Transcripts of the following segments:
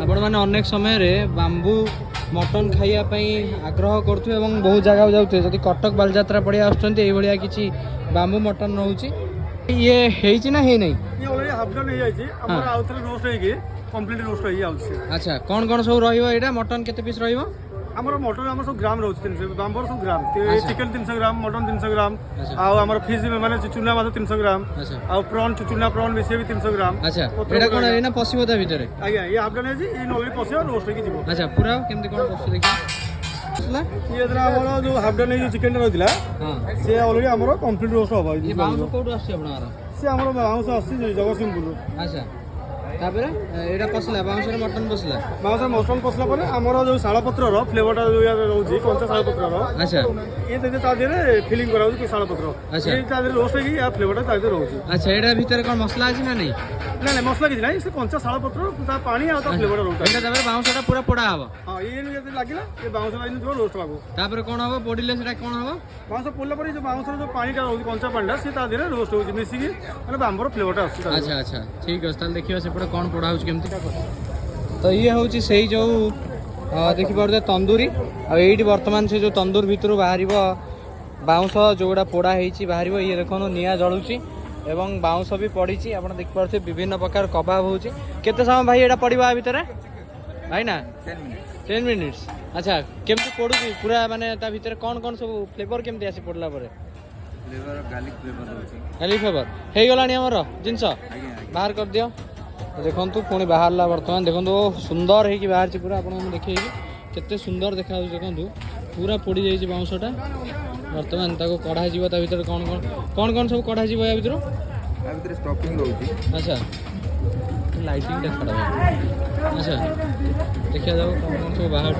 आपण मैंने अनेक समय बांबू मटन खाइबापी आग्रह करुवे और बहुत जगह जाऊे जदि कटक बालजात्रा पड़िया आसुँचा किसी बांबू मटन रोचे ये है ना है नहीं अच्छा कौन कौन सब रहा मटन केते पीस रहा आमर मटन आम सब ग्राम रोचे बांबर सब ग्राम चिकेन 300 ग्राम मटन 300 ग्राम आम फिश माने चुना माछ 300 ग्राम आ प्रॉन चुना प्रॉन मिसे भी 300 ग्राम अच्छा एटा कोन है ना पसिबो ता भीतर आज्ञा ये हाफ डन है ये नॉर्मली पसिबो रोस्ट होके जीवो अच्छा पूरा केमती कोन पसु देखि ये जरा हमर जो हाफ डन जो चिकेन रहतिला हां से ऑलरेडी हमर कंप्लीट रोस्ट होबा ये बाउंस कोड आसी आपनार से हमर बाउंस आसी जगतसिंहपुर अच्छा तापर एटा पसला बाउंस रे मटन पसला बाउंस मटन पसला पर हमर जो शाला पत्र रो फ्लेवरटा जो रहउची कंचा शाला पत्र रो अच्छा ये देते ता देरे फीलिंग कराउ कि शाला पत्र अच्छा ये ता देरे रोस्ट होकी या फ्लेवरटा ता देरे रहउची अच्छा एटा भीतर कोन मसला अछि ना नहीं ना मसला किछ नाही से कंचा शाला पत्र ता पानी आ ता फ्लेवरटा रहउता एटा तापर बाउंसटा पूरा पोड़ा हबो हां ये जति लागिला ये बाउंस लाइन जो रोस्ट लागो तापर कोन हबो पोडिले सेटा कोन हबो बाउंस पोडला पर जो बाउंस जो पानीटा रहउची कंचा पानीटा से ता देरे रोस्ट होउची मिसी कि माने बांबर फ्लेवरटा आसी अच्छा अच्छा ठीक अछि ताल देखियो सेपटे कोन पोड़ा होउची केमती तो ये हूँ से जो देखिपे तंदूरी आईटी बर्तमान से जो तंदूर भितर बाहर बाउंस जोड़ा पोड़ा होती बाहर ये देखो निआ जलुची एवं बाउंस भी पड़ी आप देखिपे विभिन्न प्रकार कबाब हो केते समय भाई एटा पड़ा भितर भाई ना 10 मिनिट्स अच्छा केमती पड़ू पूरा माने ता भितर कौन कौन सब फ्लेवर केमती आसी पड़ला परे flavour garlic flavour garlic flavour हे गलानी हमर जिंस बाहर कर दियो देखु पुणी बाहरला बर्तमान देखो सुंदर है बाहर पूरा आप देखिए केते सुंदर देखा देखु पूरा पोड़ी जाइए बाउंसटा बर्तमान कढ़ा भर कौन कौन कौन कौन सब कढ़ा या भर स्टफिंग रोची अच्छा लाइटिंग देखा अच्छा देखा जाओ कौन कौन सब बाहर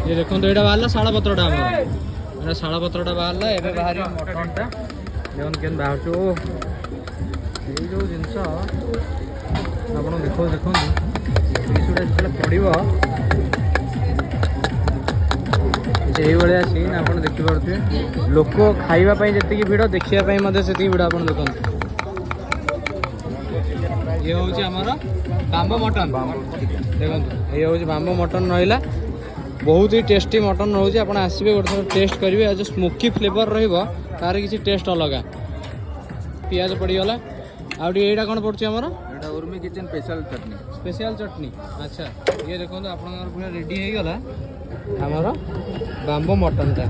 ये देखो यहाँ बाहर शाला पत्रटा आम शाला पत्रटा बाहरला एवं बाहर मटनटा देखो के बाहर जो जिनस आप देखो देखो जो पड़ो ये सीन आप देखिपे लोक खावाई जी भिड़ देखापी से भिड़ आप देखो ये हूँ आमर बांबो मटन देखो ये हूँ बांबो मटन रहा बहुत ही टेस्टी मटन रोचे आप आसवे गोटे थर टेस्ट करेंगे जो स्मोकी फ्लेवर तार किसी टेस्ट अलग पियाज पड़गला आईटा कौन पड़े उर्मी किचन स्पेशल चटनी अच्छा ये देखो आप पूरा रेडी हो गला आमर बांबो मटनटा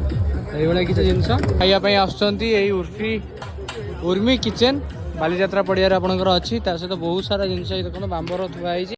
ये किसी जिनस खायापी आसुँच उर्मी किचन बालीजात्रा पड़िया आपंकर अच्छी सहित बहुत सारा जिनस देखो बांबर थुआई।